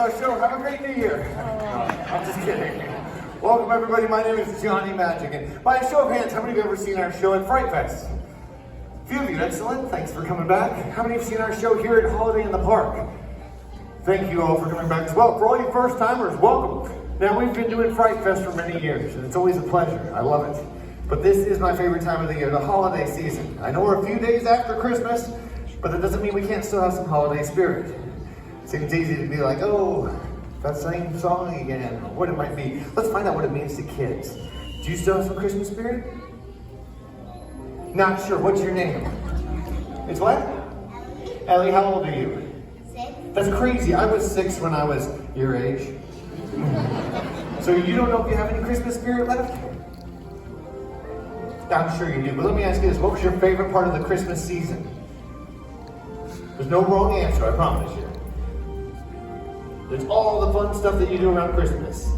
our show. Have a great New Year. I'm just kidding. Welcome, everybody. My name is Johnny Magic. And by a show of hands, how many of you have ever seen our show at Fright Fest? A few of you. Excellent. Thanks for coming back. How many have seen our show here at Holiday in the Park? Thank you all for coming back as well. For all you first-timers, welcome. Now, we've been doing Fright Fest for many years, and it's always a pleasure. I love it. But this is my favorite time of the year, the holiday season. I know we're a few days after Christmas, but that doesn't mean we can't still have some holiday spirit. It seems easy to be like, oh, that same song again, or what it might be. Let's find out what it means to kids. Do you still have some Christmas spirit? Not sure. What's your name? It's what? Ellie, how old are you? 6. That's crazy. I was 6 when I was your age. So you don't know if you have any Christmas spirit left? I'm sure you do, but let me ask you this. What was your favorite part of the Christmas season? There's no wrong answer, I promise you. There's all the fun stuff that you do around Christmas.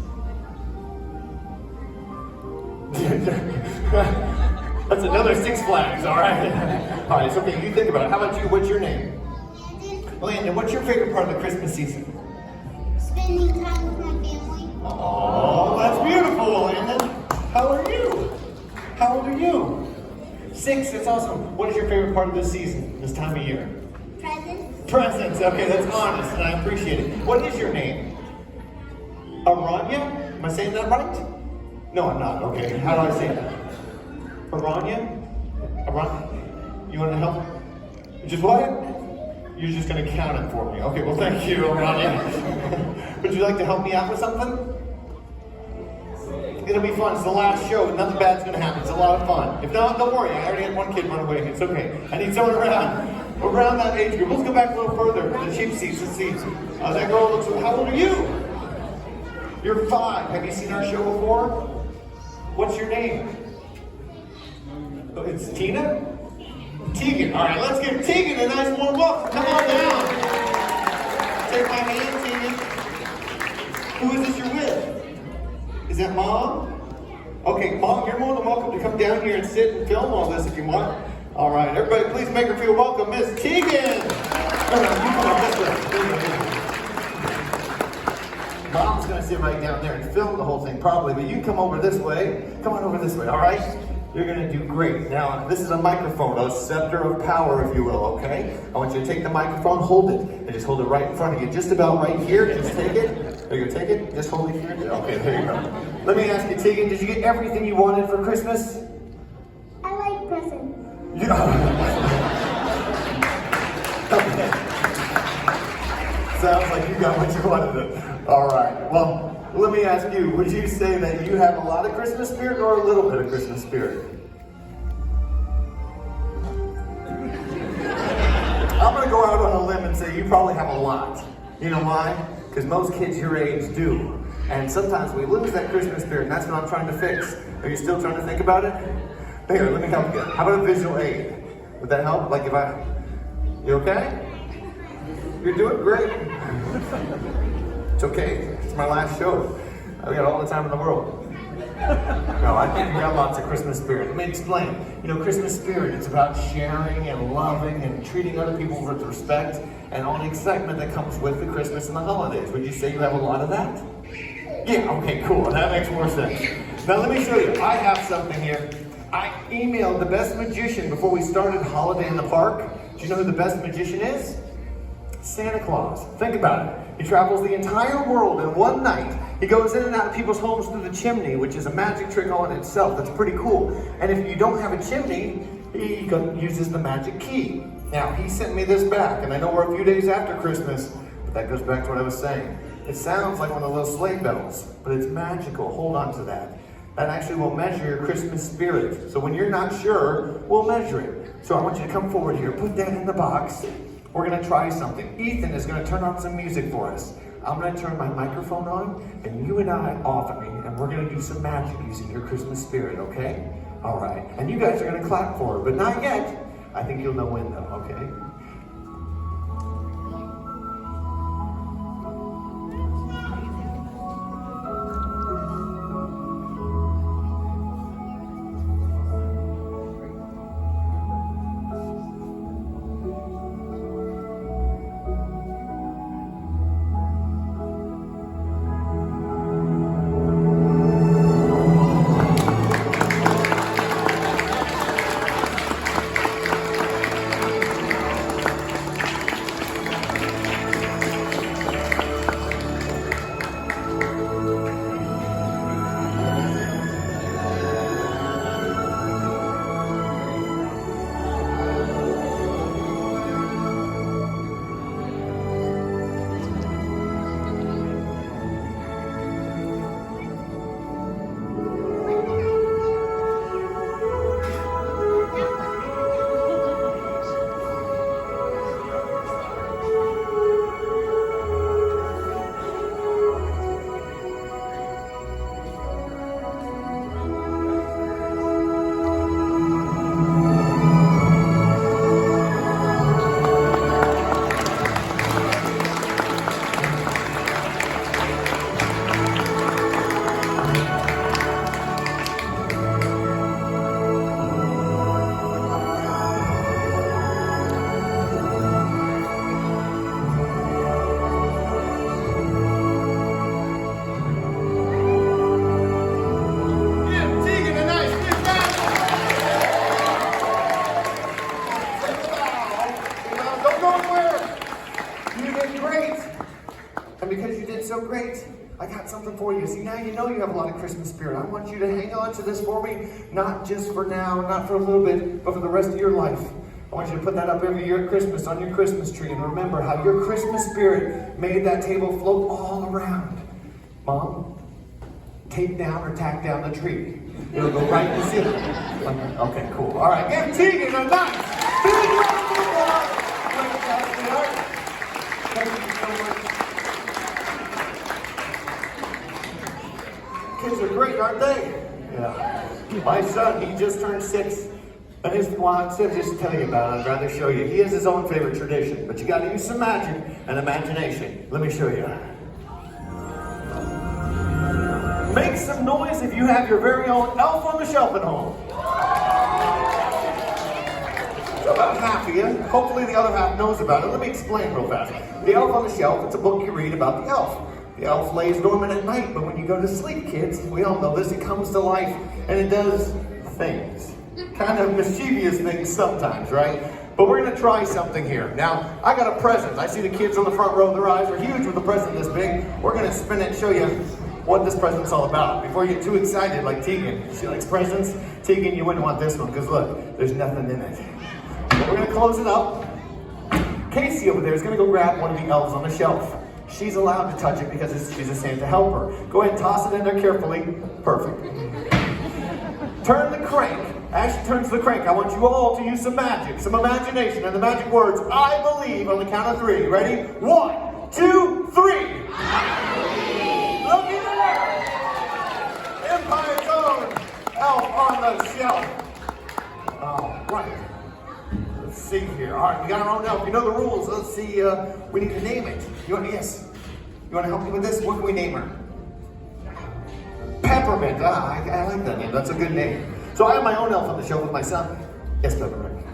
That's another Six Flags, all right? All right, it's okay. You think about it. How about you? What's your name? Landon, what's your favorite part of the Christmas season? Spending time with my family. Oh, that's beautiful, Landon. How are you? How old are you? 6, that's awesome. What is your favorite part of this season, this time of year? Presents. Presents, okay, that's honest, and I appreciate it. What is your name? Aranya? Am I saying that right? No, I'm not, okay. How do I say that? Aranya? Aranya? You want to help? Just what? You're just going to count it for me. Okay, well, thank you, Aranya. Would you like to help me out with something? It's gonna be fun. It's the last show. Nothing bad's gonna happen. It's a lot of fun. If not, don't worry. I already had one kid run away. It's okay. I need someone around that age group. Let's go back a little further. The cheap seats. Let's see. That girl looks. How old are you? You're 5. Have you seen our show before? What's your name? Oh, it's Tina. Tegan. All right. Let's give Tegan a nice warm welcome. Come on down. Take my hand, Tegan. Who is this you're with? Is that Mom? Okay, Mom, you're more than welcome to come down here and sit and film all this if you want. All right, everybody, please make her feel welcome, Miss Tegan. Mom's gonna sit right down there and film the whole thing, probably, but you come over this way. Come on over this way, all right? You're gonna do great. Now, this is a microphone, a scepter of power, if you will, okay? I want you to take the microphone, hold it, and just hold it right in front of you, just about right here. Just take it. There you go, take it. Just hold it here. Okay, there you go. Let me ask you, Tegan, did you get everything you wanted for Christmas? I like presents. Okay. Sounds like you got what you wanted. All right. Well, let me ask you, would you say that you have a lot of Christmas spirit or a little bit of Christmas spirit? I'm going to go out on a limb and say you probably have a lot. You know why? Because most kids your age do. And sometimes we lose that Christmas spirit, and that's what I'm trying to fix. Are you still trying to think about it? Here, let me help you. How about a visual aid? Would that help? Like if you okay? You're doing great. It's okay. It's my last show. I've got all the time in the world. No, I think you got lots of Christmas spirit. Let me explain. You know, Christmas spirit, it's about sharing and loving and treating other people with respect and all the excitement that comes with the Christmas and the holidays. Would you say you have a lot of that? Yeah, okay, cool. That makes more sense. Now let me show you. I have something here. I emailed the best magician before we started Holiday in the Park. Do you know who the best magician is? Santa Claus. Think about it. He travels the entire world in one night. He goes in and out of people's homes through the chimney, which is a magic trick all in itself. That's pretty cool. And if you don't have a chimney, he uses the magic key. Now, he sent me this back, and I know we're a few days after Christmas, but that goes back to what I was saying. It sounds like one of those sleigh bells, but it's magical. Hold on to that. That actually will measure your Christmas spirit. So when you're not sure, we'll measure it. So I want you to come forward here. Put that in the box. We're going to try something. Ethan is going to turn on some music for us. I'm going to turn my microphone on, and you and I off of me, and we're going to do some magic using your Christmas spirit, okay? All right. And you guys are going to clap for her, but not yet. I think you'll know when, though, okay? And because you did so great, I got something for you. See, now you know you have a lot of Christmas spirit. I want you to hang on to this for me, not just for now, not for a little bit, but for the rest of your life. I want you to put that up every year at Christmas on your Christmas tree and remember how your Christmas spirit made that table float all around. Mom, tape down or tack down the tree. It'll go right in the ceiling. Okay, cool. All right, give Tegan a nice big round of applause. Thank you so much. Kids are great, aren't they? Yeah. My son, he just turned 6. And instead of just tell you about it, I'd rather show you. He has his own favorite tradition, but you got to use some magic and imagination. Let me show you. Make some noise if you have your very own elf on the shelf at home. So about half of you, hopefully the other half knows about it. Let me explain real fast. The Elf on the Shelf, it's a book you read about the elf. The elf lays dormant at night, but when you go to sleep, kids, we all know this, it comes to life and it does things. Kind of mischievous things sometimes, right? But we're gonna try something here. Now, I got a present. I see the kids on the front row, their eyes are huge with a present this big. We're gonna spin it and show you what this present's all about. Before you get too excited like Tegan. She likes presents. Tegan, you wouldn't want this one, because look, there's nothing in it. But we're gonna close it up. Casey over there is gonna go grab one of the elves on the shelf. She's allowed to touch it because she's a Santa helper. Go ahead and toss it in there carefully. Perfect. Turn the crank. As she turns the crank, I want you all to use some magic, some imagination, and the magic words, I believe, on the count of 3. Ready? 1, 2, 3. Looky there! Empire's own elf on the shelf. All right. Let's see here. All right, we got our own elf. You know the rules. Let's see. We need to name it. Yes. You want to help me with this? What can we name her? Peppermint. I like that name. That's a good name. So I have my own elf on the shelf with my son. Yes, Peppermint.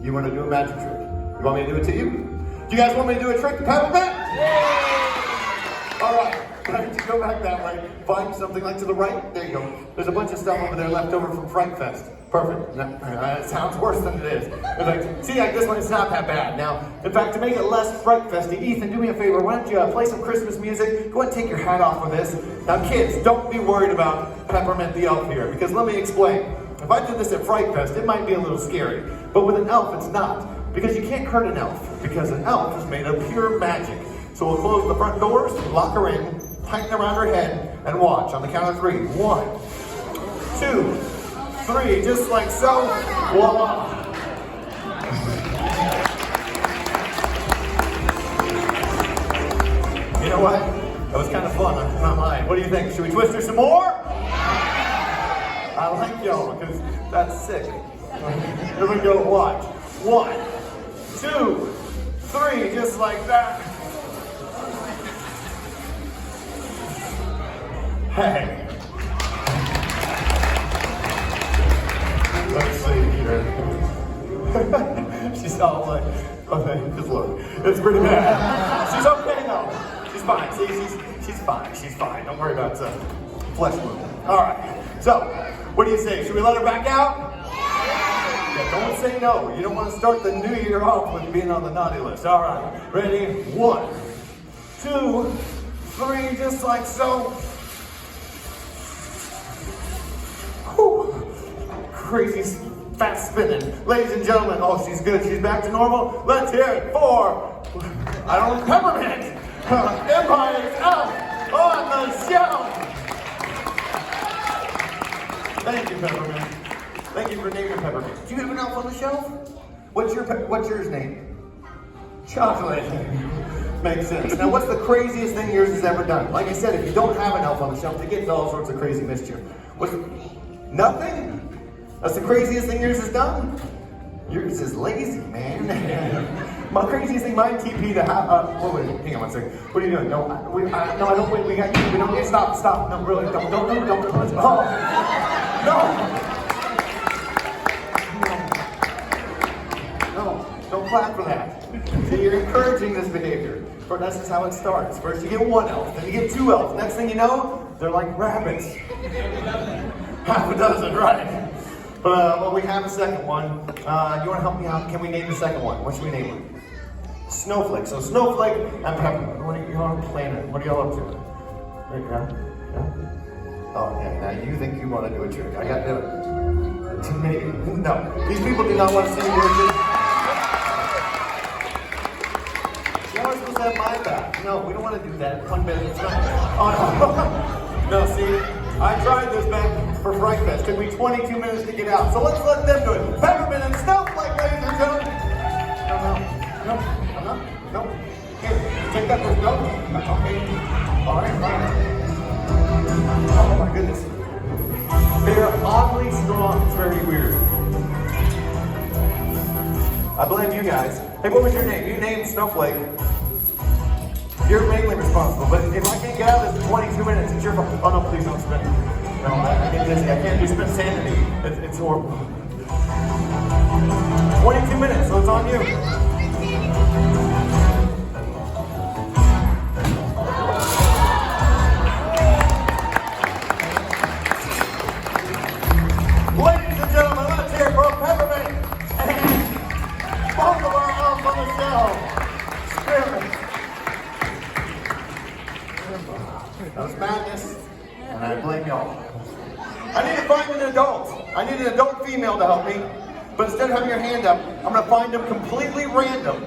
You want to do a magic trick? You want me to do it to you? Do you guys want me to do a trick to Peppermint? Yeah! All right. Right, you go back that way. Find something like to the right. There you go. There's a bunch of stuff over there left over from Fright Fest. Perfect. It sounds worse than it is. See, like this one, it's not that bad. Now, in fact, to make it less Fright Festy, Ethan, do me a favor. Why don't you play some Christmas music? Go ahead and take your hat off for this. Now, kids, don't be worried about Peppermint the elf here, because let me explain. If I did this at Fright Fest, it might be a little scary. But with an elf, it's not. Because you can't hurt an elf. Because an elf is made of pure magic. So we'll close the front doors, lock her in, tighten around her head, and watch on the count of 3. 1, 2, 3, just like so. Voila. You know what? That was kind of fun, I'm not lying. What do you think? Should we twist her some more? I like y'all, because that's sick. Here we go, watch. 1, 2, 3, just like that. Hey. Let's see here. She's all like, okay, just look. It's pretty bad. She's okay though. She's fine. See, she's fine. She's fine. Don't worry about the flesh wound. All right. So, what do you say? Should we let her back out? Yeah, don't say no. You don't want to start the new year off with being on the naughty list. All right. Ready? 1, 2, 3, just like so. Crazy fast spinning. Ladies and gentlemen, oh, she's good. She's back to normal. Let's hear it for, Peppermint. Empire's elf on the shelf. Thank you, Peppermint. Thank you for naming Peppermint. Do you have an elf on the shelf? What's yours name? Chocolate. Makes sense. Now, what's the craziest thing yours has ever done? Like I said, if you don't have an elf on the shelf, they get into all sorts of crazy mischief. Nothing? That's the craziest thing yours has done? Yours is lazy, man. My craziest thing, mine TP to have, wait, hang on one second. What are you doing? No, I don't, wait, we got you. We don't need, stop. No, really, don't. Oh, no, don't clap for that. See, you're encouraging this behavior. But that's just how it starts. First you get 1 elf, then you get 2 elves. Next thing you know, they're like rabbits. Half a dozen, right? But we have a second one. You want to help me out? Can we name the second one? What should we name her? Snowflake. So Snowflake and Peppermint. What are y'all planning? What are y'all up to? Right now? Yeah? Oh, yeah. Now you think you want to do a trick. I got to do it. Too many. No. These people do not want to see me do a trick. Y'all are supposed to have my back. No, we don't want to do that. 1 minute. It's not. Oh, no. No, see, I tried this back for Fright Fest. It took me 22 minutes to get out. So let's let them do it. Peppermint and Snowflake, ladies and gentlemen. No. Here, take that first. No. Okay. All right, fine. Oh my goodness. They're oddly strong. It's very weird. I blame you guys. Hey, what was your name? You named Snowflake. You're mainly responsible, but if I can't get out of this in 22 minutes, it's your fault. Oh no, please don't spin. No, I get dizzy. I can't do spin sanity. It's horrible. 22 minutes, so it's on you. Ladies and gentlemen, let's hear for Peppermint and both of our arms on the show. Spirit. That was madness, and I blame y'all. I need to find an adult. I need an adult female to help me. But instead of having your hand up, I'm going to find them completely random.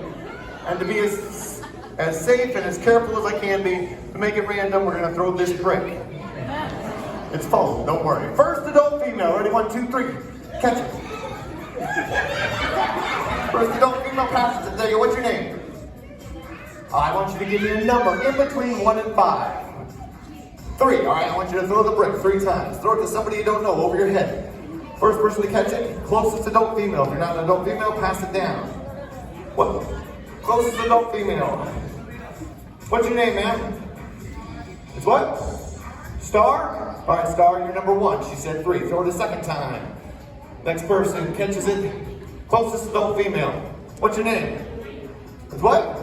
And to be as safe and as careful as I can be, to make it random, we're going to throw this brick. It's full, don't worry. First adult female. Ready? 1, 2, 3. Catch it. First adult female passes it. There you go. What's your name? I want you to give me a number in between 1 and 5. 3. All right, I want you to throw the brick 3 times. Throw it to somebody you don't know over your head. First person to catch it, closest adult female. If you're not an adult female, pass it down. What? Closest adult female. What's your name, ma'am? It's what? Star? All right, Star, you're number 1. She said 3. Throw it a second time. Next person catches it. Closest adult female. What's your name? It's what?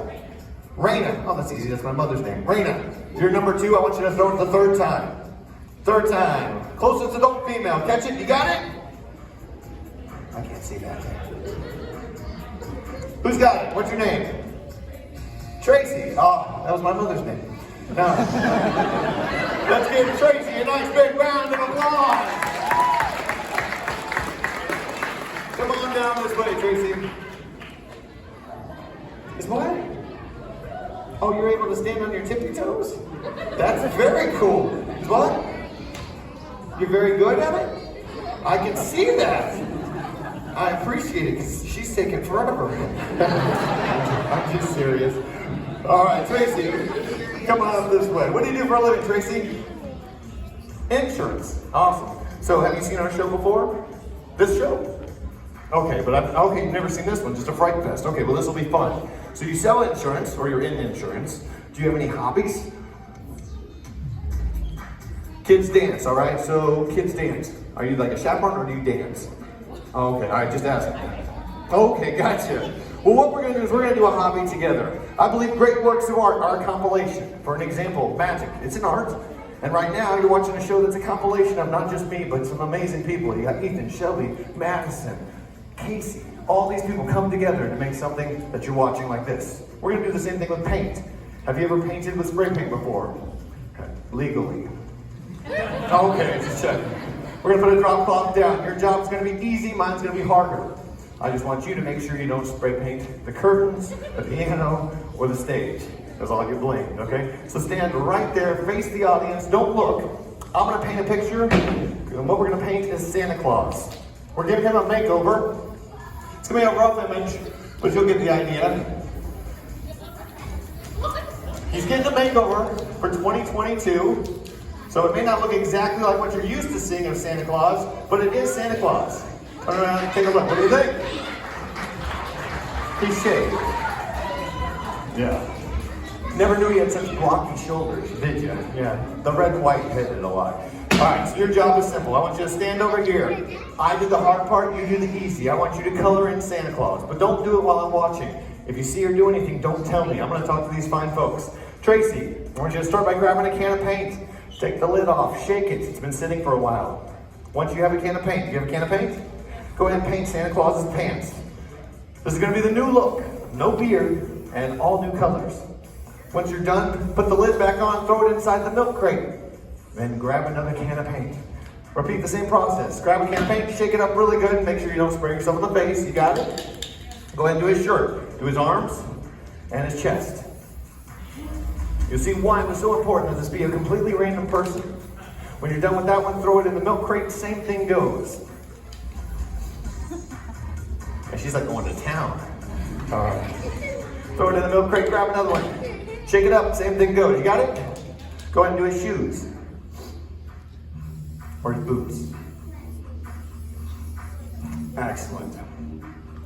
Raina. Oh, that's easy. That's my mother's name. Raina. You're number 2. I want you to throw it the 3rd time. 3rd time. Closest adult female. Catch it. You got it? I can't see that. Who's got it? What's your name? Tracy. Oh, that was my mother's name. Now, let's give Tracy a nice big round of applause. Come on down this way, Tracy. Is what? Oh, you're able to stand on your tippy toes? That's very cool. What? You're very good at it? I can see that. I appreciate it because she's taking forever. I'm just serious. All right, Tracy, come on up this way. What do you do for a living, Tracy? Insurance. Awesome. So have you seen our show before? This show? Okay, but okay, you've never seen this one, just a Fright Fest. Okay, well this will be fun. So you sell insurance, or you're in insurance. Do you have any hobbies? Kids dance, all right? So kids dance. Are you like a chaperone or do you dance? Okay, all right, just asking. Okay, gotcha. Well, what we're gonna do is we're gonna do a hobby together. I believe great works of art are a compilation. For an example, magic, it's an art. And right now, you're watching a show that's a compilation of not just me, but some amazing people. You got Ethan, Shelby, Madison, Casey. All these people come together to make something that you're watching like this. We're gonna do the same thing with paint. Have you ever painted with spray paint before? Okay. Legally. Okay, just checking. We're gonna put a drop cloth down. Your job's gonna be easy, mine's gonna be harder. I just want you to make sure you don't spray paint the curtains, the piano, or the stage. That's all you're blamed, okay? So stand right there, face the audience, don't look. I'm gonna paint a picture, and what we're gonna paint is Santa Claus. We're giving him a makeover. It's gonna be a rough image, but you'll get the idea. He's getting a makeover for 2022. So it may not look exactly like what you're used to seeing of Santa Claus, but it is Santa Claus. Turn around and take a look. What do you think? He's shaved. Yeah. Never knew he had such blocky shoulders, did you? Yeah. The red and white hit it a lot. All right, so your job is simple. I want you to stand over here. I do the hard part, you do the easy. I want you to color in Santa Claus, but don't do it while I'm watching. If you see her do anything, don't tell me. I'm going to talk to these fine folks. Tracy, I want you to start by grabbing a can of paint. Take the lid off, shake it. It's been sitting for a while. Once you have a can of paint, do you have a can of paint? Go ahead and paint Santa Claus's pants. This is going to be the new look. No beard and all new colors. Once you're done, put the lid back on, throw it inside the milk crate. Then grab another can of paint. Repeat the same process. Grab a can of paint, shake it up really good, make sure you don't spray yourself in the face. You got it? Go ahead and do his shirt, do his arms, and his chest. You'll see why it was so important that this be a completely random person. When you're done with that one, throw it in the milk crate, same thing goes. And she's like going to town. All right. Throw it in the milk crate, grab another one. Shake it up, same thing goes. You got it? Go ahead and do his shoes. Or his boots. Excellent.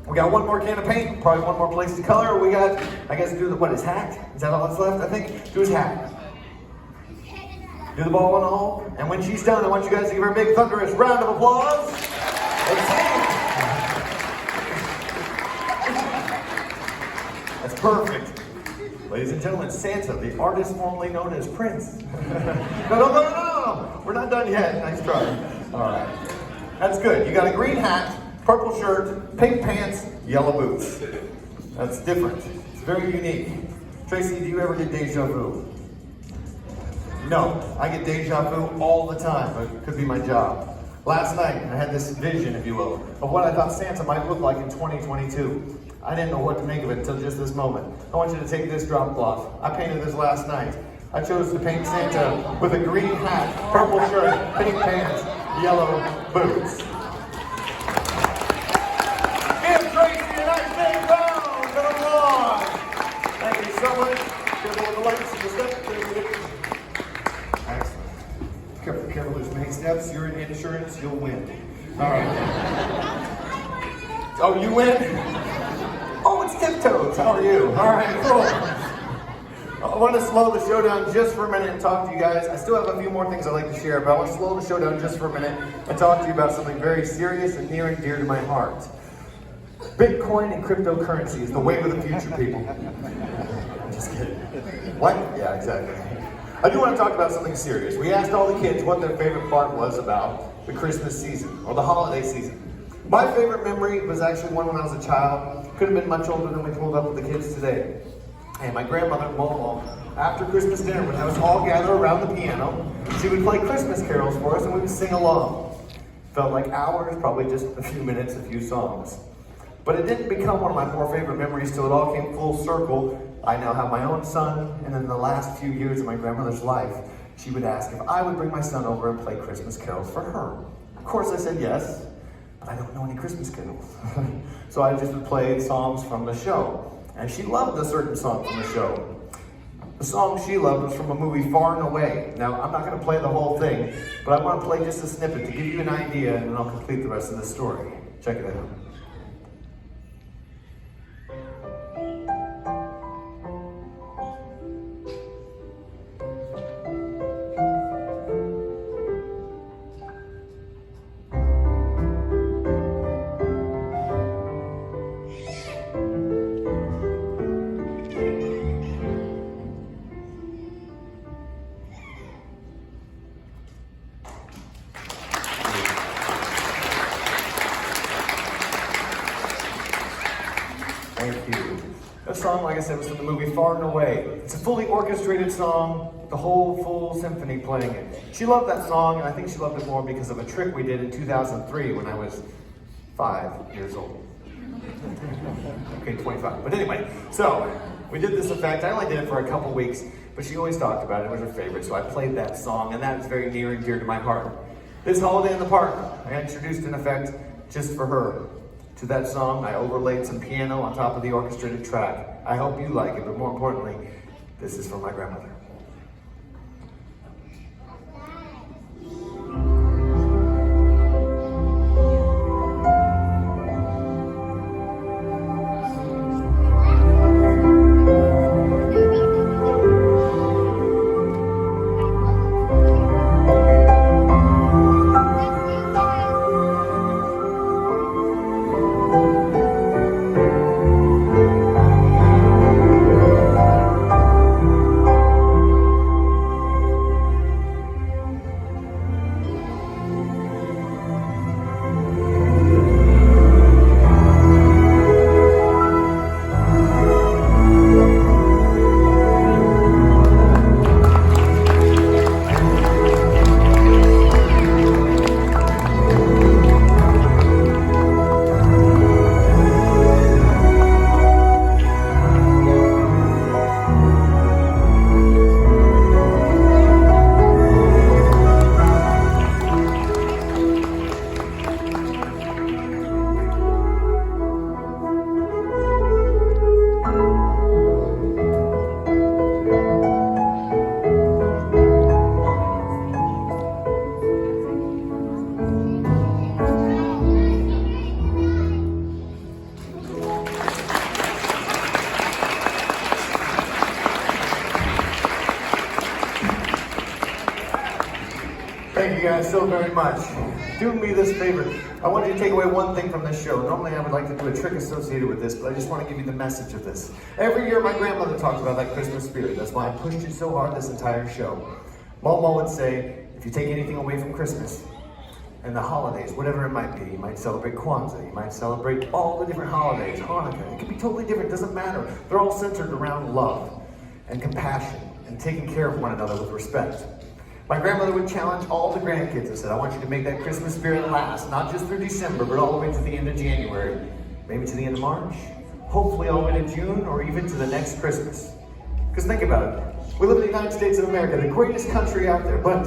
We got one more can of paint, probably one more place to color. We got, I guess, do his hat? Is that all that's left, I think? Do his hat. Do the ball in the hole. And when she's done, I want you guys to give her a big thunderous round of applause. That's perfect. Ladies and gentlemen, Santa, the artist formerly known as Prince. No. We're not done yet. Nice try. All right. That's good. You got a green hat, purple shirt, pink pants, yellow boots. That's different. It's very unique. Tracy, do you ever get deja vu? No. I get deja vu all the time, but it could be my job. Last night, I had this vision, if you will, of what I thought Santa might look like in 2022. I didn't know what to make of it until just this moment. I want you to take this drop cloth. I painted this last night. I chose to paint Santa with a green hat, purple shirt, pink pants, yellow boots. Give Tracy a nice big round of applause. Thank you so much. Careful with the lights and the steps. Excellent. Careful, there's many steps. You're in insurance, you'll win. All right. Oh, you win? Oh, it's Tiptoes. How are you? All right, cool. I want to slow the show down just for a minute and talk to you guys. I still have a few more things I'd like to share, but I want to slow the show down just for a minute and talk to you about something very serious and near and dear to my heart. Bitcoin and cryptocurrency is the wave of the future, people. Just kidding. What? Yeah, exactly. I do want to talk about something serious. We asked all the kids what their favorite part was about the Christmas season or the holiday season. My favorite memory was actually one when I was a child. Could have been much older than we pulled up with the kids today. And my grandmother, Momo, after Christmas dinner, when I was all gathered around the piano, she would play Christmas carols for us and we would sing along. Felt like hours, probably just a few minutes, a few songs. But it didn't become one of my more favorite memories till it all came full circle. I now have my own son, and in the last few years of my grandmother's life, she would ask if I would bring my son over and play Christmas carols for her. Of course I said yes. But I don't know any Christmas carols. So I just would play songs from the show. And she loved a certain song from the show. The song she loved was from a movie Far and Away. Now, I'm not going to play the whole thing, but I want to play just a snippet to give you an idea, and then I'll complete the rest of the story. Check it out. Thank you. That song, like I said, was from the movie Far and Away. It's a fully orchestrated song, the whole full symphony playing it. She loved that song, and I think she loved it more because of a trick we did in 2003 when I was 5 years old. Okay, 25. But anyway, so we did this effect. I only did it for a couple weeks, but she always talked about it. It was her favorite, so I played that song, and that is very near and dear to my heart. This holiday in the park, I introduced an effect just for her. To that song, I overlaid some piano on top of the orchestrated track. I hope you like it, but more importantly, this is for my grandmother. Thank you guys so very much. Do me this favor. I want you to take away one thing from this show. Normally I would like to do a trick associated with this, but I just want to give you the message of this. Every year my grandmother talks about that Christmas spirit. That's why I pushed it so hard this entire show. Mama would say, if you take anything away from Christmas and the holidays, whatever it might be, you might celebrate Kwanzaa, you might celebrate all the different holidays, Hanukkah. It could be totally different, doesn't matter. They're all centered around love and compassion and taking care of one another with respect. My grandmother would challenge all the grandkids and said, I want you to make that Christmas spirit last, not just through December, but all the way to the end of January, maybe to the end of March, hopefully all the way to June, or even to the next Christmas. Because think about it. We live in the United States of America, the greatest country out there, but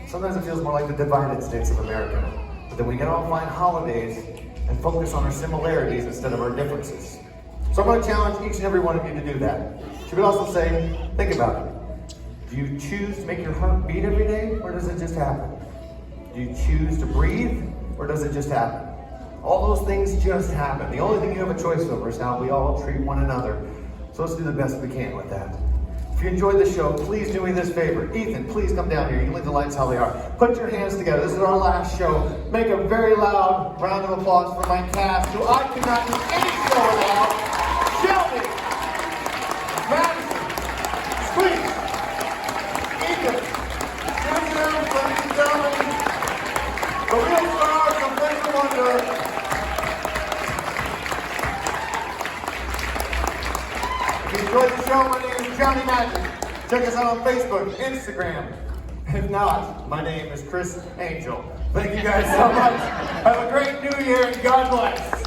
sometimes it feels more like the divided states of America. But then we can all find holidays and focus on our similarities instead of our differences. So I'm going to challenge each and every one of you to do that. She would also say, think about it. Do you choose to make your heart beat every day, or does it just happen? Do you choose to breathe, or does it just happen? All those things just happen. The only thing you have a choice over is how we all treat one another. So let's do the best we can with that. If you enjoyed the show, please do me this favor. Ethan, please come down here. You can leave the lights how they are. Put your hands together. This is our last show. Make a very loud round of applause for my cast, who I cannot do any show without. Shelby, Madison, Squeak, Ethan, Junior, ladies and gentlemen, the real stars of Winter Wonder. If you enjoyed the show, my name is Johnny Magic. Check us out on Facebook, Instagram. If not, my name is Chris Angel. Thank you guys so much. Have a great New Year and God bless.